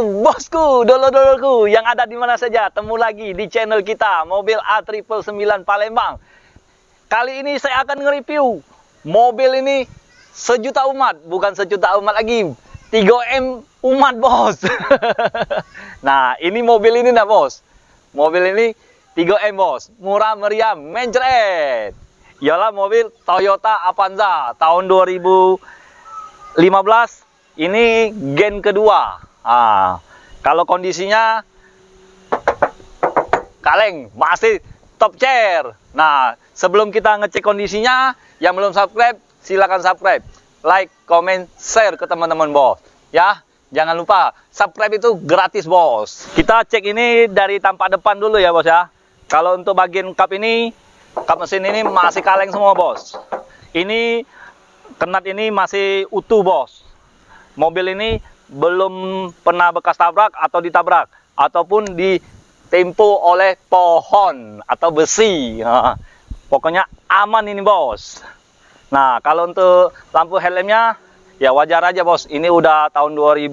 bosku, dulur-dulurku yang ada di mana saja, temu lagi di channel kita Mobil A999 Palembang. Kali ini saya akan nge-review mobil ini sejuta umat, bukan sejuta umat lagi, 3M umat bos. Nah ini mobil ini nah bos, mobil ini 3M bos, murah meriah, mencret. Ialah mobil Toyota Avanza tahun 2015, ini gen kedua. Kalau kondisinya kaleng, masih top chair. Nah, sebelum kita ngecek kondisinya, yang belum subscribe, silakan subscribe, like, comment, share ke teman-teman bos. Ya, jangan lupa subscribe itu gratis bos. Kita cek ini dari tampak depan dulu ya bos ya. Kalau untuk bagian kap ini, kap mesin ini masih kaleng semua bos. Ini kenat ini masih utuh bos. Mobil ini belum pernah bekas tabrak atau ditabrak ataupun ditempo oleh pohon atau besi. Pokoknya aman ini bos. Nah kalau untuk lampu helmnya ya wajar aja bos. Ini udah tahun 2000,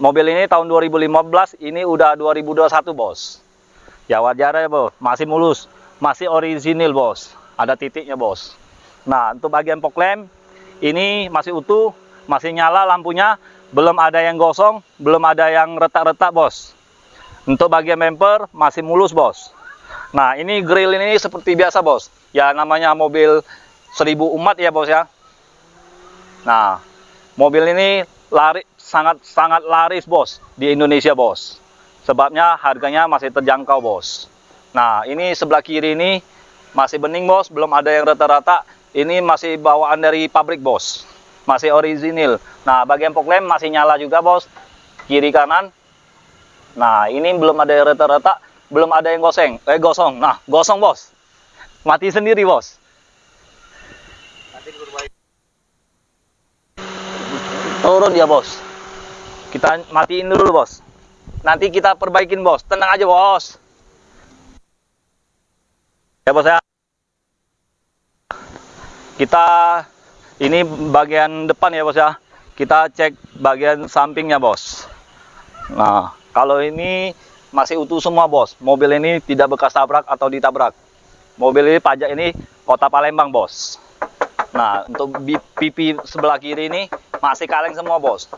mobil ini tahun 2015, ini udah 2021 bos. Ya wajar aja bos, masih mulus, masih orisinil bos, ada titiknya bos. Nah untuk bagian fog lamp ini masih utuh, masih nyala lampunya, belum ada yang gosong, belum ada yang retak-retak bos. Untuk bagian bumper masih mulus bos. Nah ini grill ini seperti biasa bos, ya namanya mobil 1000 umat ya bos ya. Nah mobil ini sangat laris bos di Indonesia bos, sebabnya harganya masih terjangkau bos. Nah ini sebelah kiri ini masih bening bos, belum ada yang retak-retak. Ini masih bawaan dari pabrik bos, masih orisinil. Nah bagian fog lamp masih nyala juga bos, kiri kanan. Nah ini belum ada yang retak-retak, belum ada yang gosong. Nah gosong bos, mati sendiri bos. Turun dia bos, kita matiin dulu bos, nanti kita perbaikin bos, tenang aja bos. Ya bos ya. Kita ini bagian depan ya bos ya, kita cek bagian sampingnya bos. Nah kalau ini masih utuh semua bos, mobil ini tidak bekas tabrak atau ditabrak. Mobil ini pajak ini kota Palembang bos. Nah untuk pipi sebelah kiri ini masih kaleng semua bos.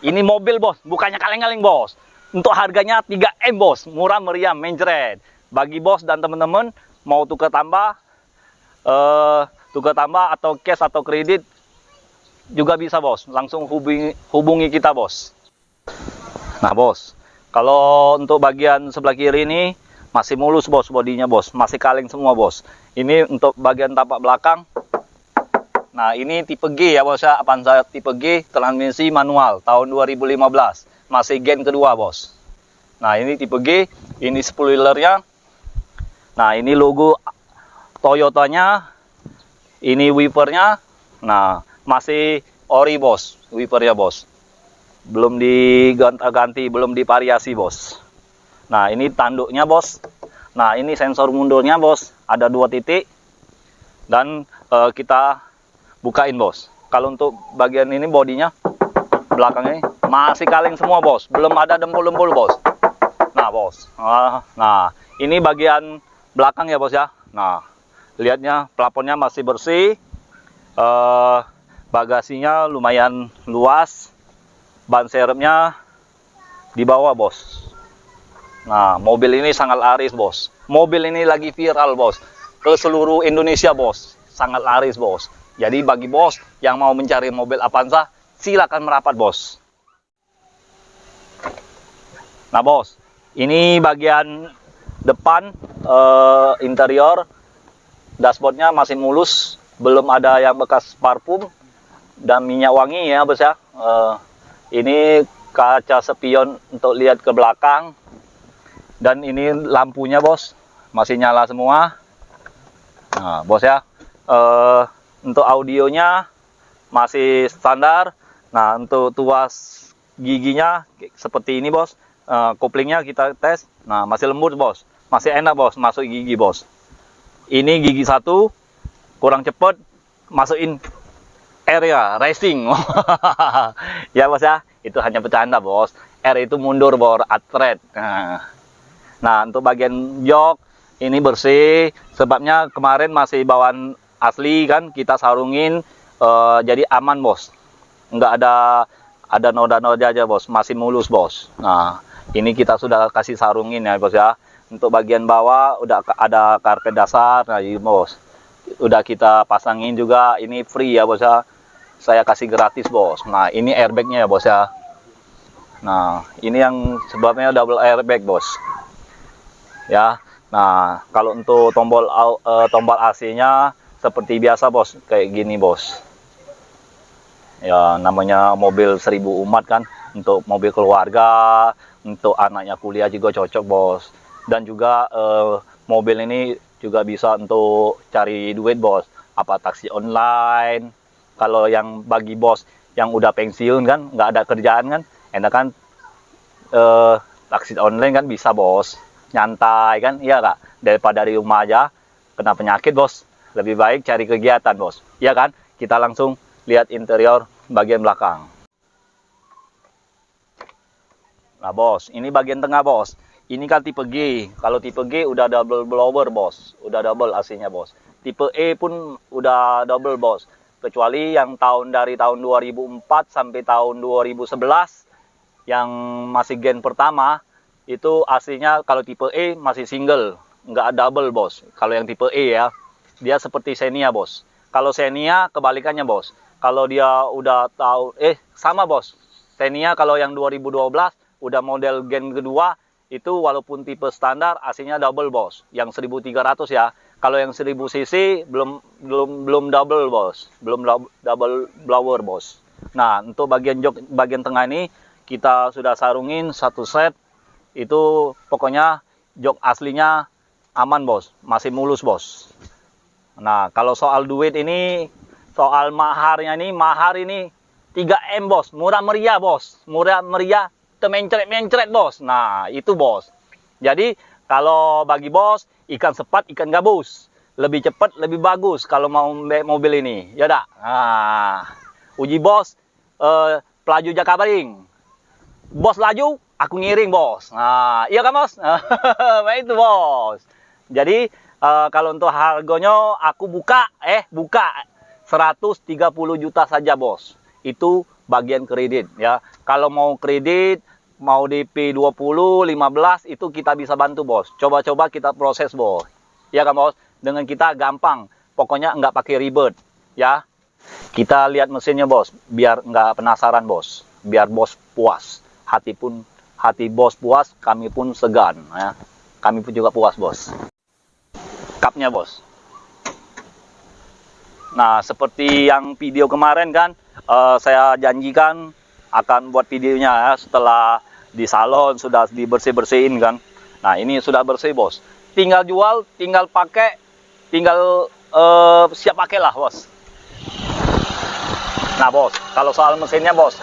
Ini mobil bos, bukannya kaleng-kaleng bos. Untuk harganya 3M bos, murah meriah, mencret. Bagi bos dan teman-teman mau tukar tambah atau cash atau kredit juga bisa bos, langsung hubungi kita bos. Nah bos, kalau untuk bagian sebelah kiri ini masih mulus bos, bodinya bos, masih kaleng semua bos. Ini untuk bagian tapak belakang. Nah ini tipe G ya bos ya, Avanza tipe G, transmisi manual tahun 2015, masih gen kedua bos. Nah ini tipe G, ini spoilernya. Nah ini logo Toyotanya, ini wipernya. Nah masih ori bos, wipernya bos, belum diganti, belum divariasi bos. Nah ini tanduknya bos. Nah ini sensor mundurnya bos, ada 2 titik. Dan kita bukain bos. Kalau untuk bagian ini bodinya, belakangnya masih kaleng semua bos, belum ada dempul-dempul bos. Nah bos, nah ini bagian belakang ya bos ya. Nah lihatnya plafonnya masih bersih, bagasinya lumayan luas, ban serepnya di bawah bos. Nah mobil ini sangat laris bos, mobil ini lagi viral bos, ke seluruh Indonesia bos, sangat laris bos. Jadi bagi bos yang mau mencari mobil Avanza, silakan merapat bos. Nah bos, ini bagian depan interior. Dashboardnya masih mulus, belum ada yang bekas parfum dan minyak wangi ya bos ya. Ini kaca spion untuk lihat ke belakang. Dan ini lampunya bos, masih nyala semua. Nah bos ya, untuk audionya masih standar. Nah untuk tuas giginya seperti ini bos. Koplingnya kita tes, nah masih lembut bos, masih enak bos masuk gigi bos. Ini gigi 1 kurang cepet, masukin area racing. Ya bos ya, itu hanya bercanda bos. R itu mundur bor, atret. Nah untuk bagian jok ini bersih, sebabnya kemarin masih bawaan asli kan, kita sarungin, jadi aman bos, nggak ada noda-noda aja bos, masih mulus bos. Nah ini kita sudah kasih sarungin ya bos ya. Untuk bagian bawah udah ada karpet dasar, nah ini bos, udah kita pasangin juga, ini free ya bos ya, saya kasih gratis bos. Nah ini airbagnya ya bos ya. Nah ini yang sebabnya double airbag bos ya. Nah kalau untuk tombol AC-nya seperti biasa bos, kayak gini bos ya, namanya mobil 1000 umat kan, untuk mobil keluarga, untuk anaknya kuliah juga cocok bos. Dan juga mobil ini juga bisa untuk cari duit bos, apa taksi online. Kalau yang bagi bos yang udah pensiun kan, nggak ada kerjaan kan, enak kan, taksi online kan bisa bos, nyantai kan, iya kak, daripada di rumah aja kena penyakit bos, lebih baik cari kegiatan bos, iya kan. Kita langsung lihat interior bagian belakang. Nah bos, ini bagian tengah bos. Ini kan tipe G. Kalau tipe G udah double blower bos, udah double AC-nya bos. Tipe E pun udah double bos. Kecuali yang dari tahun 2004 sampai tahun 2011 yang masih gen pertama, itu AC-nya kalau tipe E masih single, nggak double bos. Kalau yang tipe E ya, dia seperti Xenia bos. Kalau Xenia kebalikannya bos. Kalau dia udah tahu, sama bos. Xenia kalau yang 2012 udah model gen kedua, itu walaupun tipe standar AC-nya double bos, yang 1300 ya. Kalau yang 1000 cc belum double bos, belum double blower bos. Nah untuk bagian jok bagian tengah ini kita sudah sarungin satu set, itu pokoknya jok aslinya aman bos, masih mulus bos. Nah kalau soal duit ini, soal mahar ini 3M bos, murah meriah bos, murah meriah, mencret bos. Nah itu bos. Jadi kalau bagi bos, ikan sepat ikan gabus, lebih cepat lebih bagus kalau mau mobil ini ya dak. Nah uji bos, pelaju Jakabaring, bos laju aku ngiring bos. Nah iya kan bos. Nah itu bos. Jadi kalau untuk harganya aku buka 130 juta saja bos. Itu bagian kredit ya. Kalau mau kredit, mau DP 20, 15 itu kita bisa bantu bos. Coba-coba kita proses bos. Ya kan bos? Dengan kita gampang. Pokoknya nggak pakai ribet ya. Kita lihat mesinnya bos, biar nggak penasaran bos. Biar bos puas. Hati bos puas, kami pun segan ya. Kami pun juga puas bos. Kapnya bos. Nah seperti yang video kemarin kan, saya janjikan akan buat videonya ya, setelah di salon sudah dibersih-bersihin kan. Nah ini sudah bersih bos, tinggal jual, tinggal pakai, tinggal siap pakai lah bos. Nah bos, kalau soal mesinnya bos,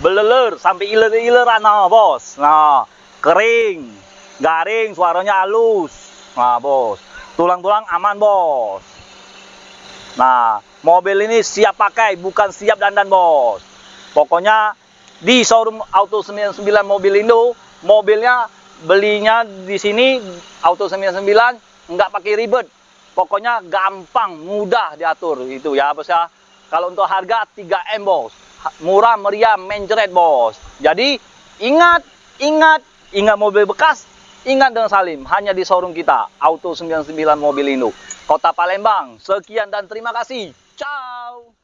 beleler sampai iler-ileran nah bos. Nah kering, garing, suaranya halus. Nah bos, tulang-tulang aman bos. Nah mobil ini siap pakai, bukan siap dandan bos. Pokoknya di showroom Auto 99 Mobil Indo, mobilnya belinya di sini Auto 99 nggak pakai ribet. Pokoknya gampang, mudah diatur itu ya bos ya. Kalau untuk harga 3M bos, murah meriah mencret bos. Jadi ingat mobil bekas, ingat dengan Salim, hanya di showroom kita Auto 99 Mobil Indo, Kota Palembang. Sekian dan terima kasih. Ciao.